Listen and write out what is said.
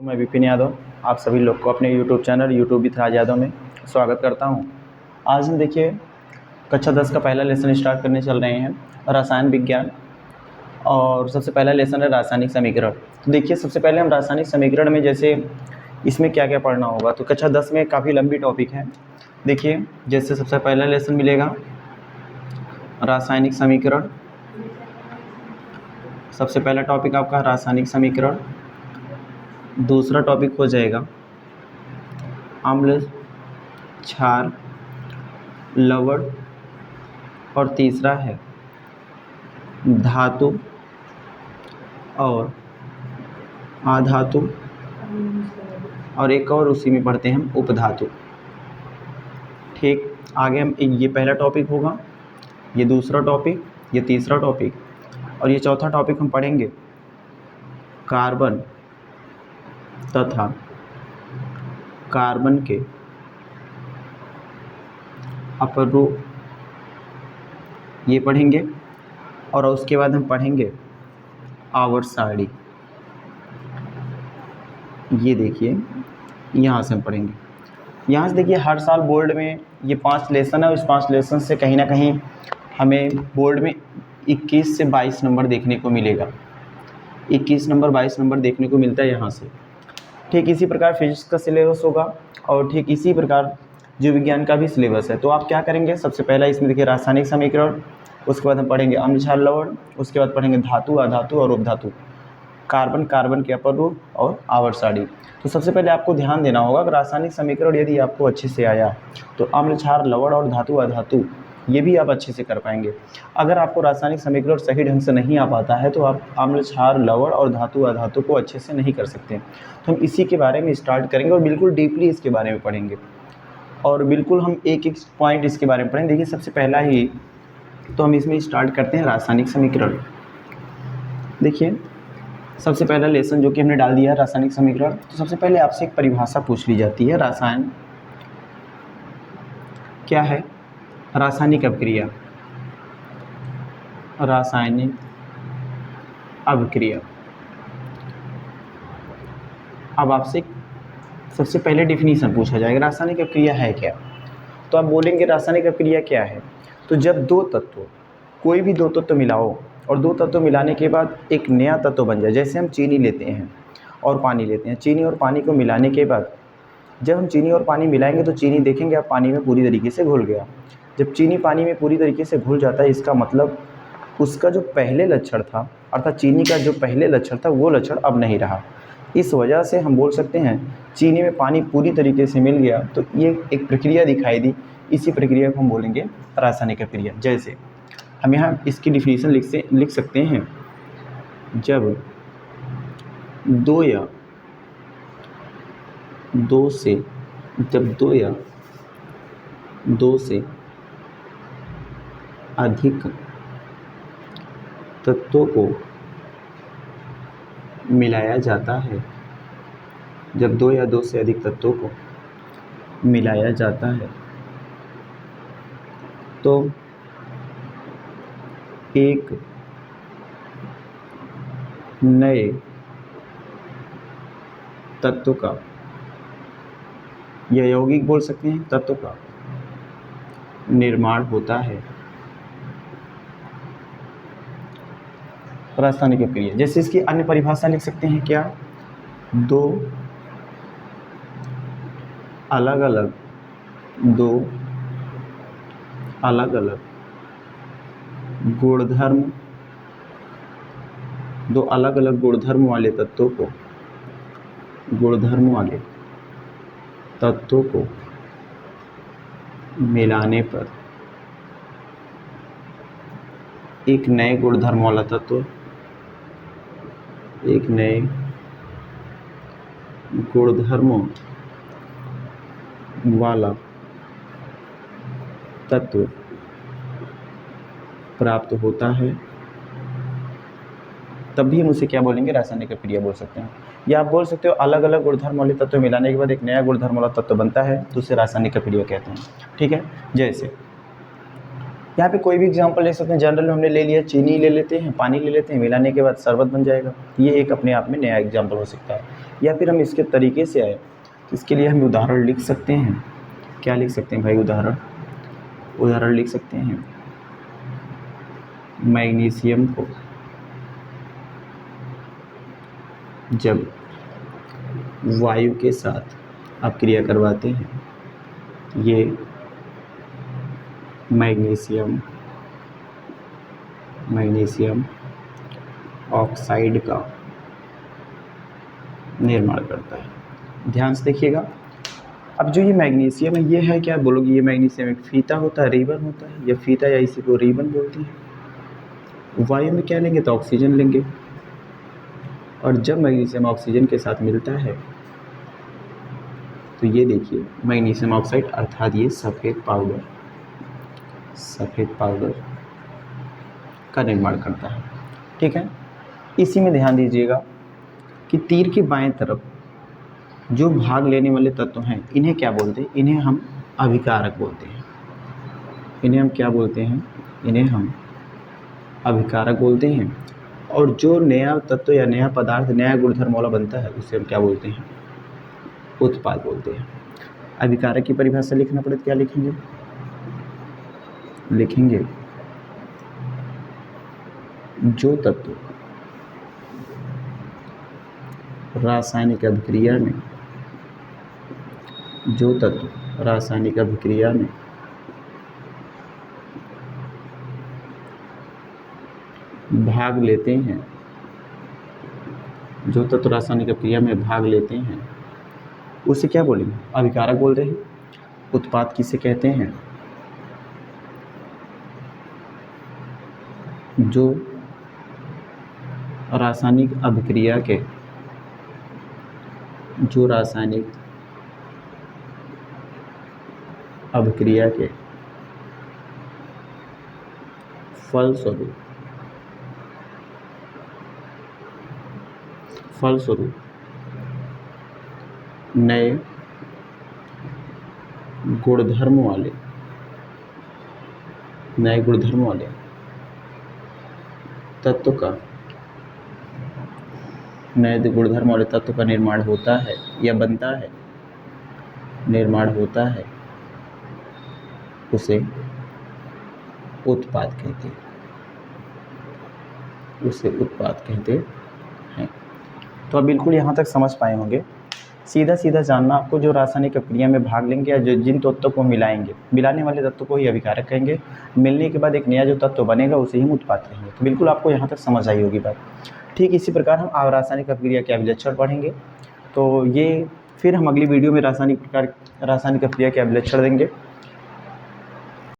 मैं विपिन यादव आप सभी लोग को अपने यूट्यूब चैनल यूट्यूब विथ राज यादव में स्वागत करता हूं। आज हम देखिए कक्षा 10 का पहला लेसन स्टार्ट करने चल रहे हैं, रसायन विज्ञान। और सबसे पहला लेसन है रासायनिक समीकरण। तो देखिए सबसे पहले हम रासायनिक समीकरण में जैसे इसमें क्या क्या पढ़ना होगा, तो कक्षा 10 में काफ़ी लंबी टॉपिक है। देखिए जैसे सबसे पहला लेसन मिलेगा रासायनिक समीकरण। सबसे पहला टॉपिक आपका रासायनिक समीकरण, दूसरा टॉपिक हो जाएगा अम्ल, क्षार, लवण और तीसरा है धातु और अधातु और एक और उसी में पढ़ते हैं हम उपधातु। ठीक, आगे हम ये पहला टॉपिक होगा, ये दूसरा टॉपिक, ये तीसरा टॉपिक और ये चौथा टॉपिक हम पढ़ेंगे कार्बन तथा कार्बन के अपरूप, ये पढ़ेंगे। और उसके बाद हम पढ़ेंगे आवर्त सारणी। ये देखिए यहाँ से हम पढ़ेंगे, यहाँ से देखिए हर साल बोर्ड में ये 5 लेसन है और इस 5 लेसन से कहीं ना कहीं हमें बोर्ड में 21 से 22 नंबर देखने को मिलेगा। 21 नंबर 22 नंबर देखने को मिलता है यहाँ से। ठीक इसी प्रकार फिजिक्स का सिलेबस होगा और ठीक इसी प्रकार जीव विज्ञान का भी सिलेबस है। तो आप क्या करेंगे, सबसे पहला इसमें देखिए रासायनिक समीकरण, उसके बाद हम पढ़ेंगे अम्ल, क्षार, लवण, उसके बाद पढ़ेंगे धातु, अधातु और उपधातु, कार्बन, कार्बन के अपर रूप और आवर्त सारणी। तो सबसे पहले आपको ध्यान देना होगा कि रासायनिक समीकरण यदि आपको अच्छे से आया तो अम्ल, क्षार, लवण और धातु, अधातु ये भी आप अच्छे से कर पाएंगे। अगर आपको रासायनिक समीकरण सही ढंग से नहीं आ पाता है तो आप अम्ल, क्षार, लवण और धातु, अधातु को अच्छे से नहीं कर सकते। तो हम इसी के बारे में स्टार्ट करेंगे और बिल्कुल डीपली इसके बारे में पढ़ेंगे और बिल्कुल हम एक एक पॉइंट इसके बारे में पढ़ेंगे। देखिए सबसे पहला ही तो हम इसमें स्टार्ट करते हैं रासायनिक समीकरण। देखिए सबसे पहला लेसन जो कि हमने डाल दिया है रासायनिक समीकरण। तो सबसे पहले आपसे एक परिभाषा पूछ ली जाती है, रसायन क्या है? रासायनिक अभिक्रिया, रासायनिक अभिक्रिया। अब आपसे सबसे पहले डिफिनीशन पूछा जाएगा, रासायनिक अभिक्रिया है क्या? तो आप बोलेंगे रासायनिक अभिक्रिया क्या है? तो जब दो तत्व, कोई भी दो तत्व मिलाओ और दो तत्व मिलाने के बाद एक नया तत्व बन जाए। जैसे हम चीनी लेते हैं और पानी लेते हैं, चीनी और पानी को मिलाने के बाद जब हम चीनी और पानी मिलाएंगे तो चीनी देखेंगे आप पानी में पूरी तरीके से घुल गया। जब चीनी पानी में पूरी तरीके से घुल जाता है इसका मतलब उसका जो पहले लक्षण था, अर्थात चीनी का जो पहले लक्षण था वो लक्षण अब नहीं रहा। इस वजह से हम बोल सकते हैं चीनी में पानी पूरी तरीके से मिल गया, तो ये एक प्रक्रिया दिखाई दी। इसी प्रक्रिया को हम बोलेंगे रासायनिक अभिक्रिया। जैसे हम यहाँ इसकी डिफिनीशन लिख सकते हैं, जब दो या दो से अधिक तत्वों को मिलाया जाता है, जब दो या दो से अधिक तत्वों को मिलाया जाता है तो एक नए तत्व का, या यौगिक बोल सकते हैं, तत्व का निर्माण होता है। रासायनिक अभिक्रिया, जैसे इसकी अन्य परिभाषा लिख सकते हैं क्या? दो अलग अलग गुणधर्म, दो अलग अलग गुणधर्म वाले तत्वों को मिलाने पर एक नए गुणधर्म वाला तत्व, एक नए गुणधर्मों वाला तत्व प्राप्त होता है, तब भी हम उसे क्या बोलेंगे? रासायनिक अभिक्रिया बोल सकते हैं। या आप बोल सकते हो अलग अलग गुणधर्म वाले तत्व मिलाने के बाद एक नया गुणधर्म वाला तत्व बनता है तो उसे रासायनिक अभिक्रिया कहते हैं। ठीक है, जैसे यहाँ पे कोई भी एग्जांपल ले सकते हैं। जनरल में हमने ले लिया, चीनी ले लेते हैं, पानी ले लेते हैं, मिलाने के बाद शरबत बन जाएगा। ये एक अपने आप में नया एग्जांपल हो सकता है। या फिर हम इसके तरीके से आए, इसके लिए हम उदाहरण लिख सकते हैं। क्या लिख सकते हैं भाई? उदाहरण लिख सकते हैं। मैग्नीशियम को जब वायु के साथ आप क्रिया करवाते हैं, ये मैग्नीशियम ऑक्साइड का निर्माण करता है। ध्यान से देखिएगा। अब जो ये मैग्नीशियम है, ये है क्या बोलोगे? ये मैग्नीशियम एक फीता होता है, रिबन होता है, या फीता या इसी को रिबन बोलते हैं। वायु में क्या लेंगे? तो ऑक्सीजन लेंगे, और जब मैग्नीशियम ऑक्सीजन के साथ मिलता है तो ये देखिए मैग्नीशियम ऑक्साइड अर्थात ये सफ़ेद पाउडर का निर्माण करता है। ठीक है, इसी में ध्यान दीजिएगा कि तीर के बाएं तरफ जो भाग लेने वाले तत्व हैं, इन्हें क्या बोलते हैं? इन्हें हम अभिकारक बोलते हैं। इन्हें हम क्या बोलते हैं? इन्हें हम अभिकारक बोलते हैं। और जो नया तत्व या नया पदार्थ नया गुणधर्म वाला बनता है, उसे हम क्या बोलते हैं? उत्पाद बोलते हैं। अभिकारक की परिभाषा लिखना पड़े तो क्या लिखेंगे? जो तत्व रासायनिक अभिक्रिया में भाग लेते हैं, उसे क्या बोलेंगे? अभिकारक बोल रहे हैं। उत्पाद किसे कहते हैं? जो रासायनिक अभिक्रिया के फलस्वरूप नए गुणधर्म वाले तत्व का निर्माण होता है या बनता है, उसे उत्पाद कहते हैं। तो आप बिल्कुल यहाँ तक समझ पाए होंगे। सीधा जानना आपको, जो रासायनिक प्रक्रिया में भाग लेंगे या जो जिन तत्वों को मिलाएंगे, मिलाने वाले तत्व को ही अभिकारक कहेंगे। मिलने के बाद एक नया जो तत्व बनेगा उसे ही हम उत्पाद कहेंगे। तो बिल्कुल आपको यहाँ तक समझ आई होगी बात। ठीक इसी प्रकार हम रासायनिक प्रक्रिया के अभिलक्षण पढ़ेंगे। तो ये फिर हम अगली वीडियो में रासायनिक प्रक्रिया के अभिलक्षण देंगे।